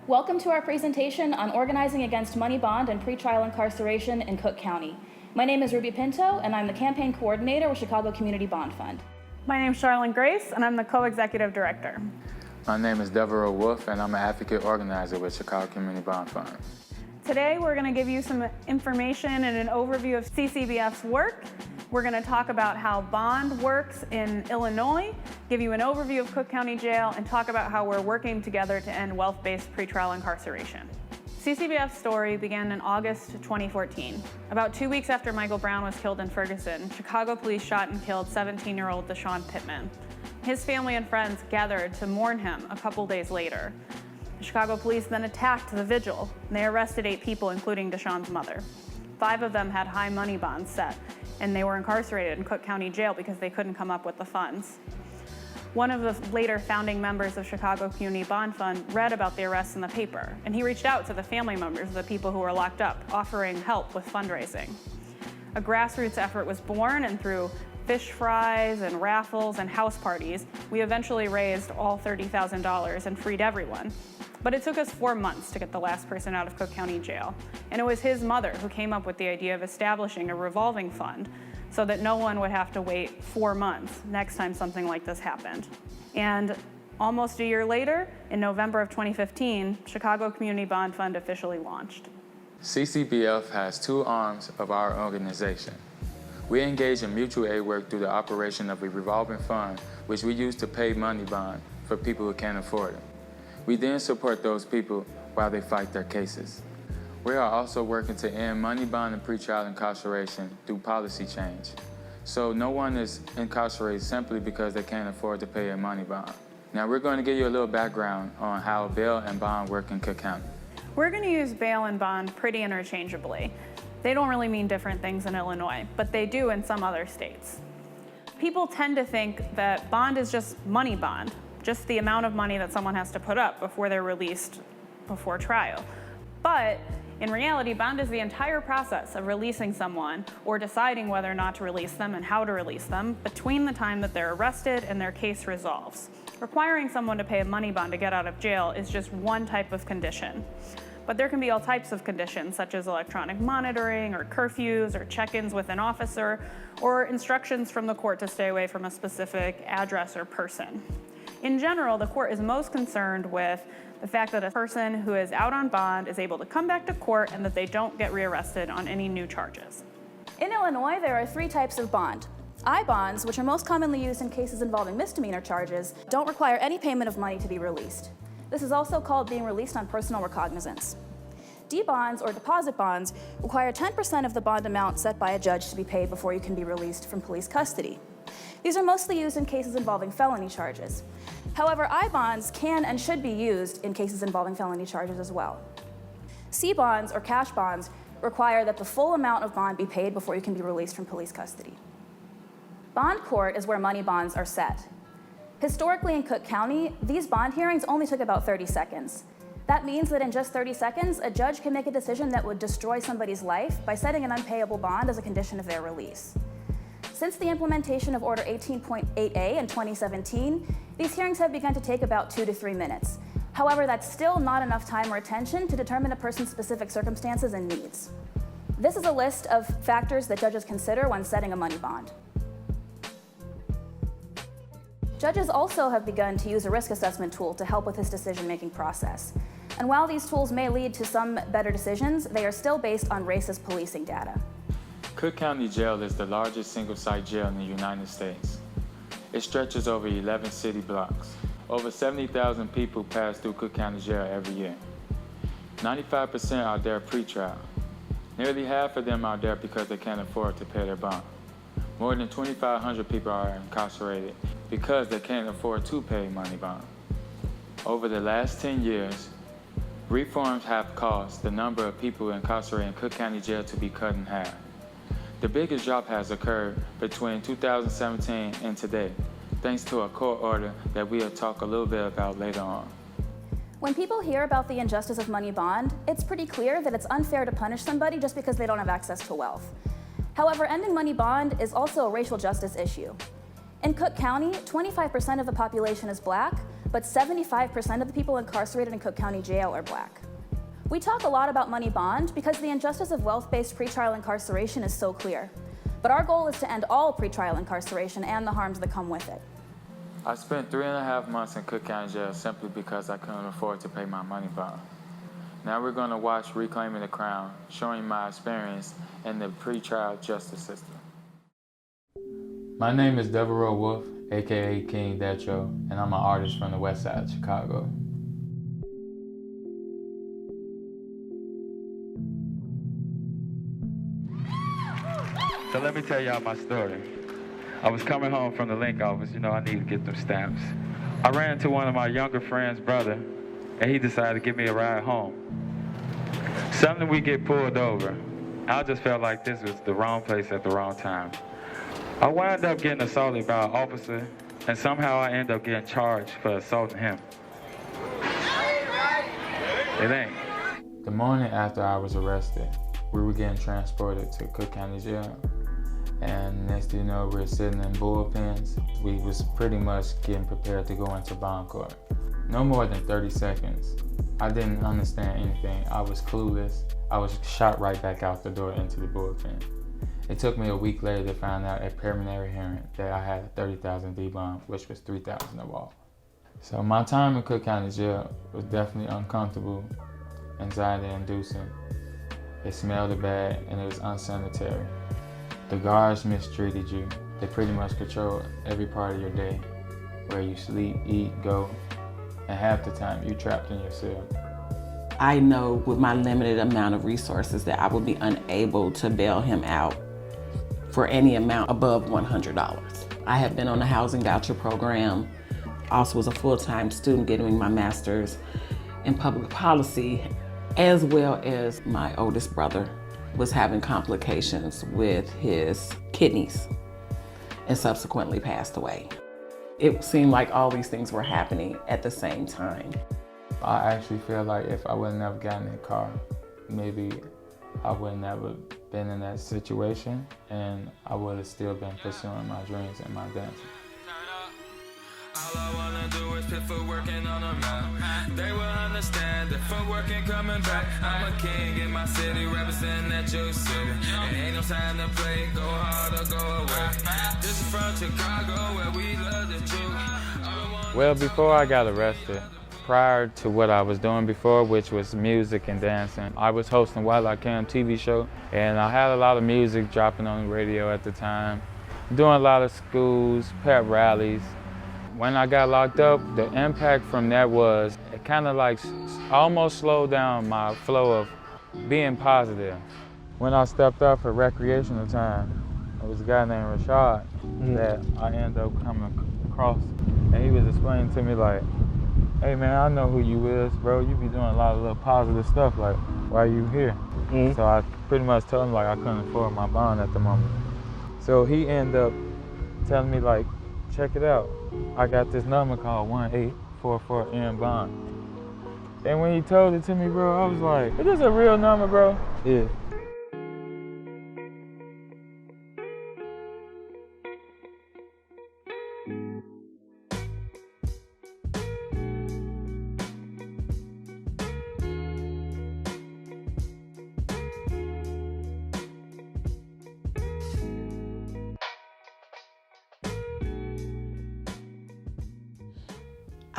Welcome to our presentation on organizing against money bond and pretrial incarceration in Cook County. My name is Ruby Pinto, and I'm the campaign coordinator with Chicago Community Bond Fund. My name is Charlene Grace, and I'm the co-executive director. My name is Deborah Wolfe, and I'm an advocate organizer with Chicago Community Bond Fund. Today, we're going to give you some information and an overview of CCDF's work. We're going to talk about how bond works in Illinois, give you an overview of Cook County Jail, and talk about how we're working together to end wealth-based pretrial incarceration. CCDF's story began in August 2014. About 2 weeks after Michael Brown was killed in Ferguson, Chicago police shot and killed 17-year-old Deshaun Pittman. His family and friends gathered to mourn him a couple days later. The Chicago police then attacked the vigil, and they arrested 8 people, including Deshaun's mother. 5 of them had high money bonds set, and they were incarcerated in Cook County Jail because they couldn't come up with the funds. One of the later founding members of Chicago Community Bond Fund read about the arrests in the paper, and he reached out to the family members of the people who were locked up, offering help with fundraising. A grassroots effort was born, and through fish fries and raffles and house parties, we eventually raised all $30,000 and freed everyone. But it took us 4 months to get the last person out of Cook County Jail. And it was his mother who came up with the idea of establishing a revolving fund so that no one would have to wait 4 months next time something like this happened. And almost a year later, in November of 2015, Chicago Community Bond Fund officially launched. CCDF has 2 arms of our organization. We engage in mutual aid work through the operation of a revolving fund, which we use to pay money bond for people who can't afford it. We then support those people while they fight their cases. We are also working to end money bond and pretrial incarceration through policy change. So no one is incarcerated simply because they can't afford to pay a money bond. Now we're going to give you a little background on how bail and bond work in Cook County. We're going to use bail and bond pretty interchangeably. They don't really mean different things in Illinois, but they do in some other states. People tend to think that bond is just money bond, just the amount of money that someone has to put up before they're released before trial. But in reality, bond is the entire process of releasing someone or deciding whether or not to release them and how to release them between the time that they're arrested and their case resolves. Requiring someone to pay a money bond to get out of jail is just one type of condition. But there can be all types of conditions, such as electronic monitoring or curfews or check-ins with an officer or instructions from the court to stay away from a specific address or person. In general, the court is most concerned with the fact that a person who is out on bond is able to come back to court and that they don't get rearrested on any new charges. In Illinois, there are 3 types of bond. I-bonds, which are most commonly used in cases involving misdemeanor charges, don't require any payment of money to be released. This is also called being released on personal recognizance. D-bonds, or deposit bonds, require 10% of the bond amount set by a judge to be paid before you can be released from police custody. These are mostly used in cases involving felony charges. However, I-bonds can and should be used in cases involving felony charges as well. C-bonds, or cash bonds, require that the full amount of bond be paid before you can be released from police custody. Bond court is where money bonds are set. Historically in Cook County, these bond hearings only took about 30 seconds. That means that in just 30 seconds, a judge can make a decision that would destroy somebody's life by setting an unpayable bond as a condition of their release. Since the implementation of Order 18.8A in 2017, these hearings have begun to take about 2 to 3 minutes. However, that's still not enough time or attention to determine a person's specific circumstances and needs. This is a list of factors that judges consider when setting a money bond. Judges also have begun to use a risk assessment tool to help with this decision-making process. And while these tools may lead to some better decisions, they are still based on racist policing data. Cook County Jail is the largest single-site jail in the United States. It stretches over 11 city blocks. Over 70,000 people pass through Cook County Jail every year. 95% are there pre-trial. Nearly half of them are there because they can't afford to pay their bond. More than 2,500 people are incarcerated because they can't afford to pay money bond. Over the last 10 years, reforms have caused the number of people incarcerated in Cook County Jail to be cut in half. The biggest drop has occurred between 2017 and today, thanks to a court order that we'll talk a little bit about later on. When people hear about the injustice of money bond, it's pretty clear that it's unfair to punish somebody just because they don't have access to wealth. However, ending money bond is also a racial justice issue. In Cook County, 25% of the population is Black, but but 75% of the people incarcerated in Cook County Jail are Black. We talk a lot about money bond because the injustice of wealth-based pretrial incarceration is so clear. But our goal is to end all pretrial incarceration and the harms that come with it. I spent 3.5 months in Cook County Jail simply because I couldn't afford to pay my money bond. Now we're going to watch Reclaiming the Crown, showing my experience in the pretrial justice system. My name is Deborah Wolfe, aka King Detro, and I'm an artist from the west side of Chicago. So let me tell y'all my story. I was coming home from the link office, I need to get them stamps. I ran into one of my younger friend's brother, and he decided to give me a ride home. Suddenly we get pulled over. I just felt like this was the wrong place at the wrong time. I wound up getting assaulted by an officer, and somehow I end up getting charged for assaulting him. It ain't. The morning after I was arrested, we were getting transported to Cook County Jail. And next thing you know, we're sitting in bullpens. We was pretty much getting prepared to go into bond court. No more than 30 seconds. I didn't understand anything. I was clueless. I was shot right back out the door into the bullpen. It took me a week later to find out at preliminary hearing that I had a $30,000 D bond, which was $3,000 of all. So my time in Cook County Jail was definitely uncomfortable, anxiety-inducing. It smelled bad and it was unsanitary. The guards mistreated you. They pretty much control every part of your day, where you sleep, eat, go, and half the time you're trapped in your cell. I know with my limited amount of resources that I would be unable to bail him out for any amount above $100. I have been on the housing voucher program, also was a full-time student getting my master's in public policy, as well as my oldest brother was having complications with his kidneys and subsequently passed away. It seemed like all these things were happening at the same time. I actually feel like if I would have never gotten in the car, maybe I would have never been in that situation, and I would have still been pursuing my dreams and my dancing. All I wanna do is pit for working on a map. They will understand that for working coming back. I'm a king in my city, representing at your city. And ain't no time to play, go hard or go away. This is from Chicago where we love the truth. Well, before I got arrested, prior to what I was doing before, which was music and dancing, I was hosting While I Can TV show, and I had a lot of music dropping on the radio at the time, doing a lot of schools, pep rallies. When I got locked up, the impact from that was, it kind of like almost slowed down my flow of being positive. When I stepped up for recreational time, there was a guy named Rashad that I ended up coming across, and he was explaining to me like, hey man, I know who you is, bro. You be doing a lot of little positive stuff, like, why are you here? So I pretty much told him like I couldn't afford my bond at the moment. So he ended up telling me like, check it out. I got this number called 1844 bond. And when he told it to me, bro, I was like, is this a real number, bro? Yeah.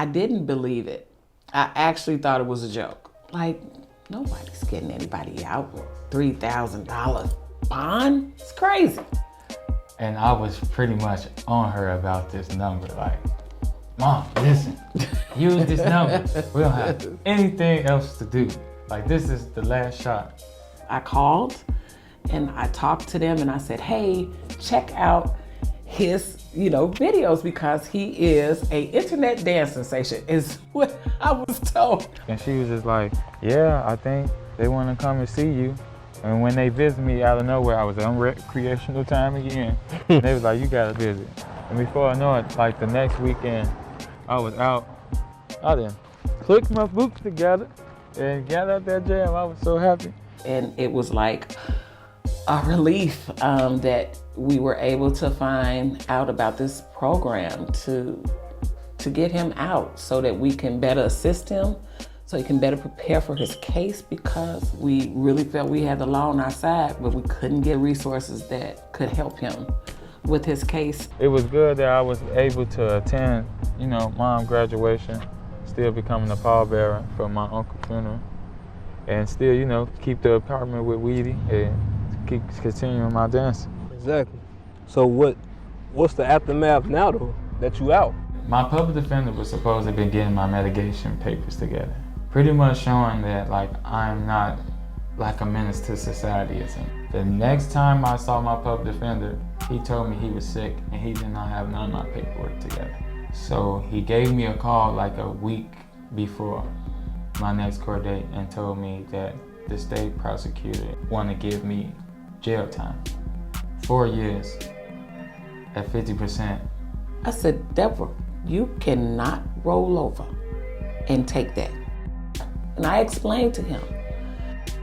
I didn't believe it. I actually thought it was a joke. Like, nobody's getting anybody out with $3,000 bond. It's crazy. And I was pretty much on her about this number, like, Mom, listen, use this number. We don't have anything else to do. Like, this is the last shot. I called and I talked to them and I said, hey, check out his videos because he is an internet dance sensation, is what I was told. And she was just like, yeah, I think they want to come and see you. And when they visited me out of nowhere, I was on recreational time again. And they was like, you gotta visit. And before I know it, like the next weekend, I was out. I done clicked my boots together and got out that jam. I was so happy. And it was like a relief that we were able to find out about this program to to get him out so that we can better assist him, so he can better prepare for his case, because we really felt we had the law on our side, but we couldn't get resources that could help him with his case. It was good that I was able to attend, mom's graduation, still becoming a pallbearer for my uncle's funeral, and still, keep the apartment with Weedy and keep continuing my dancing. Exactly. So what's the aftermath now, though, that you out? My public defender was supposed to be getting my mitigation papers together, pretty much showing that I'm not like a menace to society or something. The next time I saw my public defender, he told me he was sick and he did not have none of my paperwork together. So he gave me a call like a week before my next court date and told me that the state prosecutor wanted to give me jail time, 4 years at 50%. I said, Deborah, you cannot roll over and take that. And I explained to him,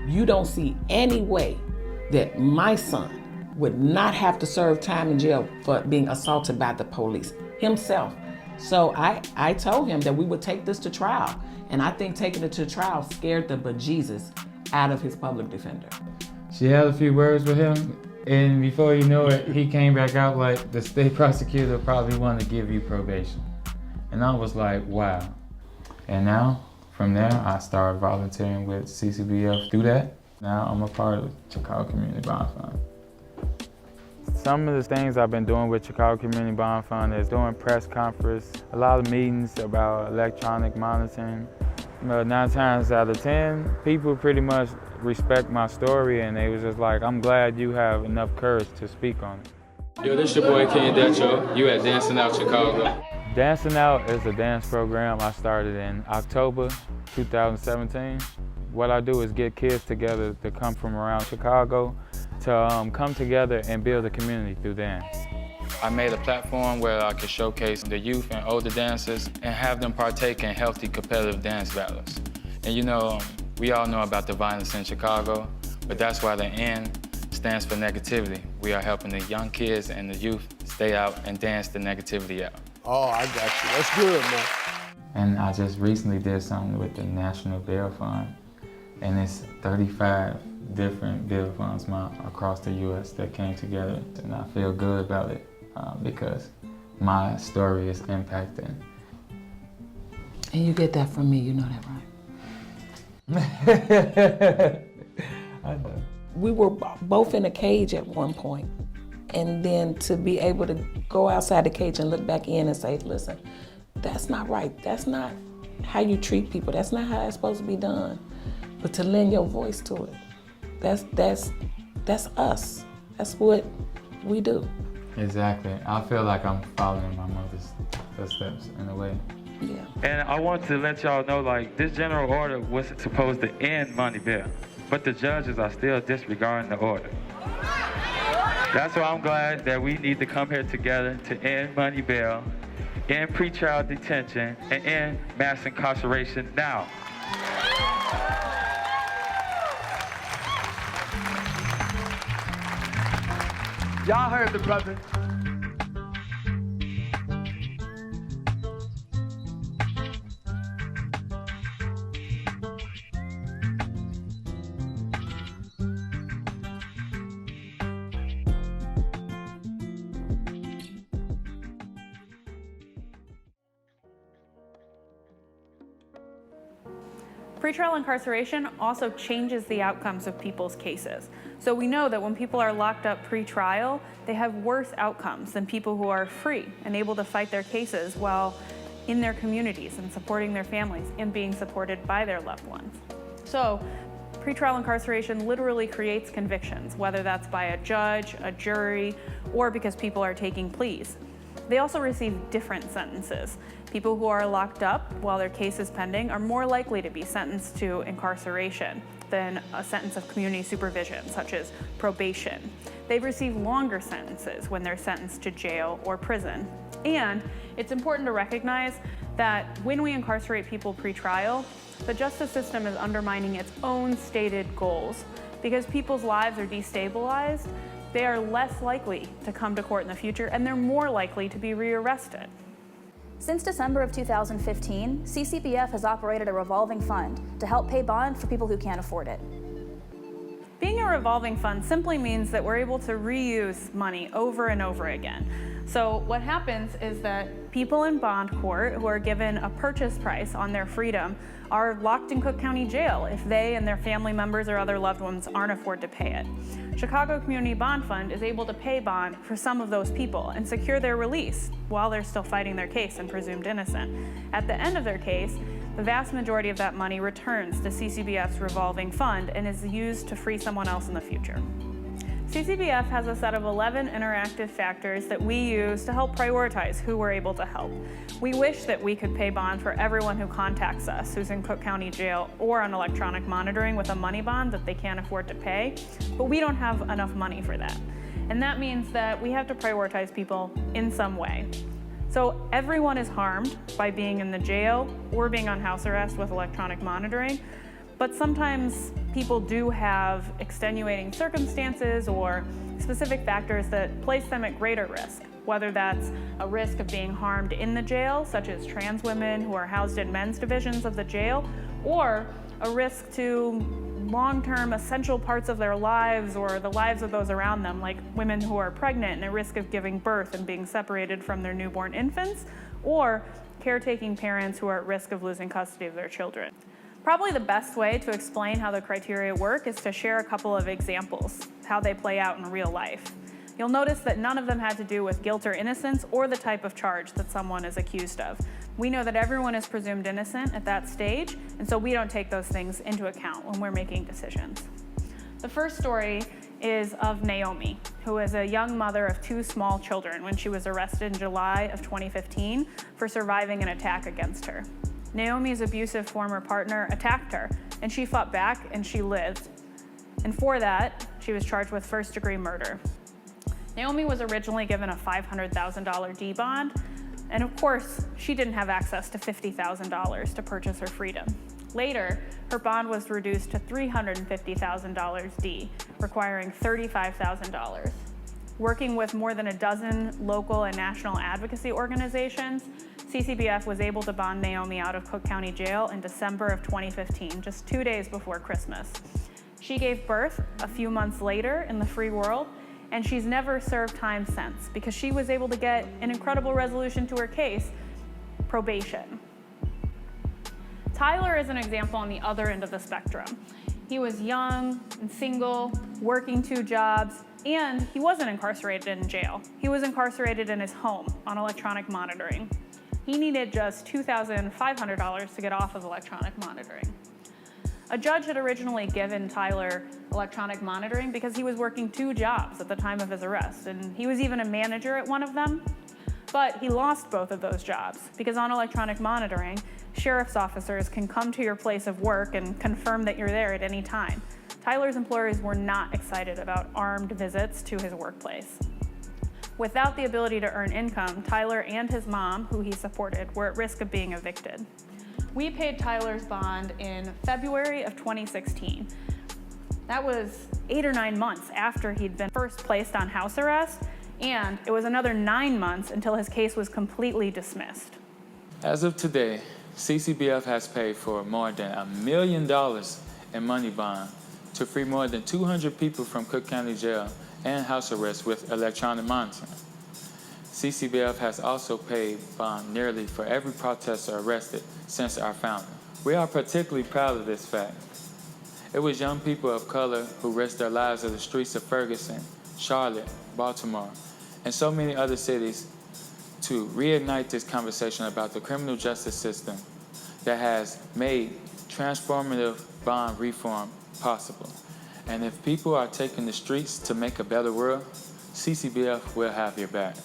you don't see any way that my son would not have to serve time in jail for being assaulted by the police himself. So I told him that we would take this to trial. And I think taking it to trial scared the bejesus out of his public defender. She had a few words with him, and before you know it, he came back out like, the state prosecutor probably wanted to give you probation. And I was like, wow. And now, from there, I started volunteering with CCDF through that. Now I'm a part of Chicago Community Bond Fund. Some of the things I've been doing with Chicago Community Bond Fund is doing press conference, a lot of meetings about electronic monitoring. 9 times out of 10, people pretty much respect my story, and they was just like, I'm glad you have enough courage to speak on it. Yo, this your boy Ken Decho. You at Dancing Out Chicago. Dancing Out is a dance program I started in October 2017. What I do is get kids together to come from around Chicago to come together and build a community through dance. I made a platform where I could showcase the youth and older dancers and have them partake in healthy competitive dance battles. And we all know about the violence in Chicago, but that's why the N stands for negativity. We are helping the young kids and the youth stay out and dance the negativity out. Oh, I got you. That's good, man. And I just recently did something with the National Bail Fund, and it's 35 different bail funds across the U.S. that came together, and I feel good about it because my story is impacting. And you get that from me, you know that, right? I know. We were both in a cage at one point, and then to be able to go outside the cage and look back in and say, listen, that's not right. That's not how you treat people. That's not how it's supposed to be done. But to lend your voice to it, that's us. That's what we do. Exactly. I feel like I'm following my mother's footsteps in a way. Yeah. And I want to let y'all know, this general order was supposed to end money bail, but the judges are still disregarding the order. That's why I'm glad that we need to come here together to end money bail, end pretrial detention, and end mass incarceration now. Y'all heard the brother. Pretrial incarceration also changes the outcomes of people's cases. So we know that when people are locked up pre-trial, they have worse outcomes than people who are free and able to fight their cases while in their communities and supporting their families and being supported by their loved ones. So pretrial incarceration literally creates convictions, whether that's by a judge, a jury, or because people are taking pleas. They also receive different sentences. People who are locked up while their case is pending are more likely to be sentenced to incarceration than a sentence of community supervision, such as probation. They receive longer sentences when they're sentenced to jail or prison. And it's important to recognize that when we incarcerate people pre-trial, the justice system is undermining its own stated goals. Because people's lives are destabilized, they are less likely to come to court in the future, and they're more likely to be rearrested. Since December of 2015, CCBF has operated a revolving fund to help pay bond for people who can't afford it. Being a revolving fund simply means that we're able to reuse money over and over again. So what happens is that people in bond court who are given a purchase price on their freedom are locked in Cook County Jail if they and their family members or other loved ones aren't afford to pay it. Chicago Community Bond Fund is able to pay bond for some of those people and secure their release while they're still fighting their case and presumed innocent. At the end of their case, the vast majority of that money returns to CCBF's revolving fund and is used to free someone else in the future. CCBF has a set of 11 interactive factors that we use to help prioritize who we're able to help. We wish that we could pay bond for everyone who contacts us who's in Cook County Jail or on electronic monitoring with a money bond that they can't afford to pay, but we don't have enough money for that. And that means that we have to prioritize people in some way. So everyone is harmed by being in the jail or being on house arrest with electronic monitoring, but sometimes people do have extenuating circumstances or specific factors that place them at greater risk, whether that's a risk of being harmed in the jail, such as trans women who are housed in men's divisions of the jail, or a risk to long-term essential parts of their lives or the lives of those around them, like women who are pregnant and at risk of giving birth and being separated from their newborn infants, or caretaking parents who are at risk of losing custody of their children. Probably the best way to explain how the criteria work is to share a couple of examples, how they play out in real life. You'll notice that none of them had to do with guilt or innocence or the type of charge that someone is accused of. We know that everyone is presumed innocent at that stage, and so we don't take those things into account when we're making decisions. The first story is of Naomi, who is a young mother of 2 small children when she was arrested in July of 2015 for surviving an attack against her. Naomi's abusive former partner attacked her, and she fought back and she lived. And for that, she was charged with first-degree murder. Naomi was originally given a $500,000 D bond, and of course, she didn't have access to $50,000 to purchase her freedom. Later, her bond was reduced to $350,000 D, requiring $35,000. Working with more than a dozen local and national advocacy organizations, CCBF was able to bond Naomi out of Cook County Jail in December of 2015, just 2 days before Christmas. She gave birth a few months later in the free world, and she's never served time since because she was able to get an incredible resolution to her case, probation. Tyler is an example on the other end of the spectrum. He was young and single, working 2 jobs, and he wasn't incarcerated in jail. He was incarcerated in his home on electronic monitoring. He needed just $2,500 to get off of electronic monitoring. A judge had originally given Tyler electronic monitoring because he was working 2 jobs at the time of his arrest, and he was even a manager at one of them. But he lost both of those jobs because on electronic monitoring, sheriff's officers can come to your place of work and confirm that you're there at any time. Tyler's employers were not excited about armed visits to his workplace. Without the ability to earn income, Tyler and his mom, who he supported, were at risk of being evicted. We paid Tyler's bond in February of 2016. That was 8 or 9 months after he'd been first placed on house arrest, and it was another 9 months until his case was completely dismissed. As of today, CCBF has paid for more than $1 million in money bond to free more than 200 people from Cook County Jail and house arrest with electronic monitoring. CCBF has also paid bond nearly for every protester arrested since our founding. We are particularly proud of this fact. It was young people of color who risked their lives in the streets of Ferguson, Charlotte, Baltimore, and so many other cities to reignite this conversation about the criminal justice system that has made transformative bond reform possible. And if people are taking the streets to make a better world, CCBF will have your back.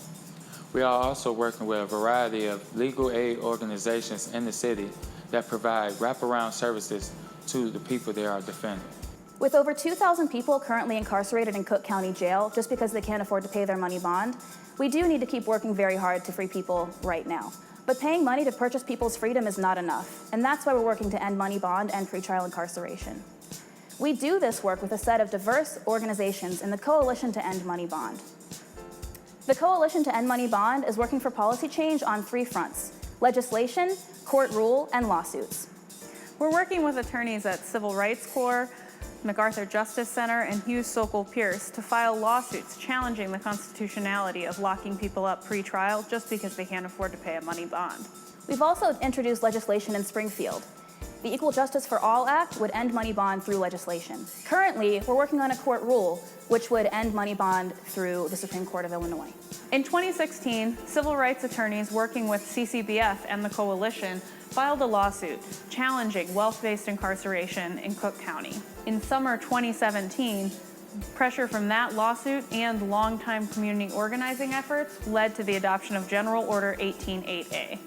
We are also working with a variety of legal aid organizations in the city that provide wraparound services to the people they are defending. With over 2,000 people currently incarcerated in Cook County Jail just because they can't afford to pay their money bond, we do need to keep working very hard to free people right now. But paying money to purchase people's freedom is not enough, and that's why we're working to end money bond and pretrial incarceration. We do this work with a set of diverse organizations in the Coalition to End Money Bond. The Coalition to End Money Bond is working for policy change on 3 fronts: legislation, court rule, and lawsuits. We're working with attorneys at Civil Rights Corps, MacArthur Justice Center, and Hughes Sokol Pierce to file lawsuits challenging the constitutionality of locking people up pre-trial just because they can't afford to pay a money bond. We've also introduced legislation in Springfield. The Equal Justice for All Act would end money bond through legislation. Currently, we're working on a court rule which would end money bond through the Supreme Court of Illinois. In 2016, civil rights attorneys working with CCDF and the coalition filed a lawsuit challenging wealth-based incarceration in Cook County. In summer 2017, pressure from that lawsuit and longtime community organizing efforts led to the adoption of General Order 188A.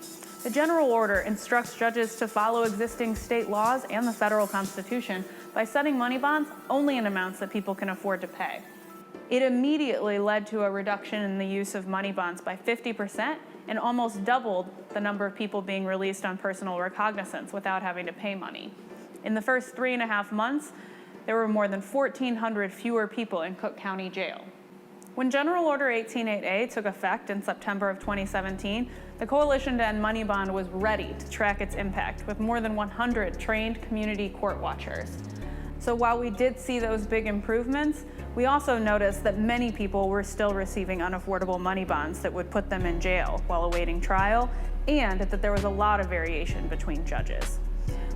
The General Order instructs judges to follow existing state laws and the federal Constitution by setting money bonds only in amounts that people can afford to pay. It immediately led to a reduction in the use of money bonds by 50% and almost doubled the number of people being released on personal recognizance without having to pay money. In the first 3.5 months, there were more than 1,400 fewer people in Cook County Jail. When General Order 188A took effect in September of 2017, the Coalition to End Money Bond was ready to track its impact with more than 100 trained community court watchers. So while we did see those big improvements, we also noticed that many people were still receiving unaffordable money bonds that would put them in jail while awaiting trial, and that there was a lot of variation between judges.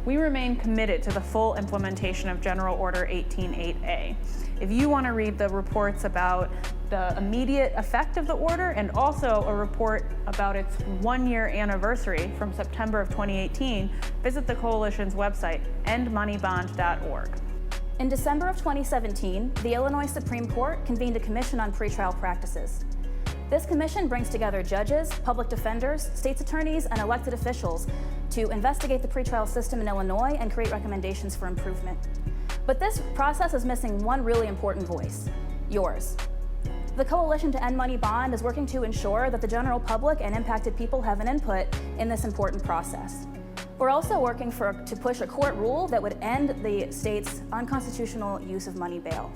We remain committed to the full implementation of General Order 188A. If you want to read the reports about the immediate effect of the order and also a report about its 1-year anniversary from September of 2018, visit the Coalition's website, endmoneybond.org. In December of 2017, the Illinois Supreme Court convened a commission on pretrial practices. This commission brings together judges, public defenders, state's attorneys, and elected officials to investigate the pretrial system in Illinois and create recommendations for improvement. But this process is missing one really important voice, yours. The Coalition to End Money Bond is working to ensure that the general public and impacted people have an input in this important process. We're also working to push a court rule that would end the state's unconstitutional use of money bail.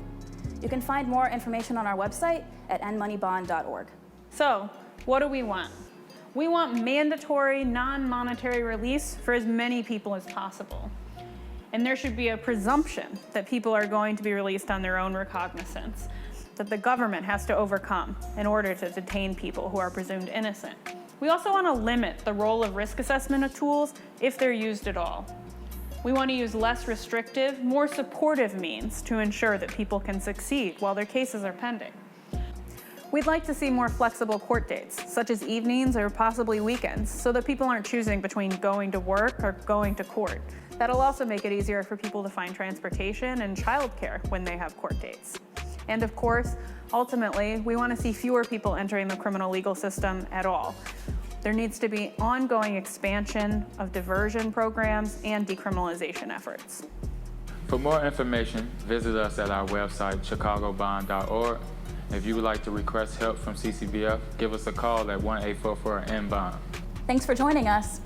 You can find more information on our website at endmoneybond.org. So, what do we want? We want mandatory, non-monetary release for as many people as possible. And there should be a presumption that people are going to be released on their own recognizance, that the government has to overcome in order to detain people who are presumed innocent. We also want to limit the role of risk assessment tools if they're used at all. We want to use less restrictive, more supportive means to ensure that people can succeed while their cases are pending. We'd like to see more flexible court dates, such as evenings or possibly weekends, so that people aren't choosing between going to work or going to court. That'll also make it easier for people to find transportation and childcare when they have court dates. And of course, ultimately, we want to see fewer people entering the criminal legal system at all. There needs to be ongoing expansion of diversion programs and decriminalization efforts. For more information, visit us at our website, chicagobond.org. If you would like to request help from CCDF, give us a call at 1-844-NBOND. Thanks for joining us.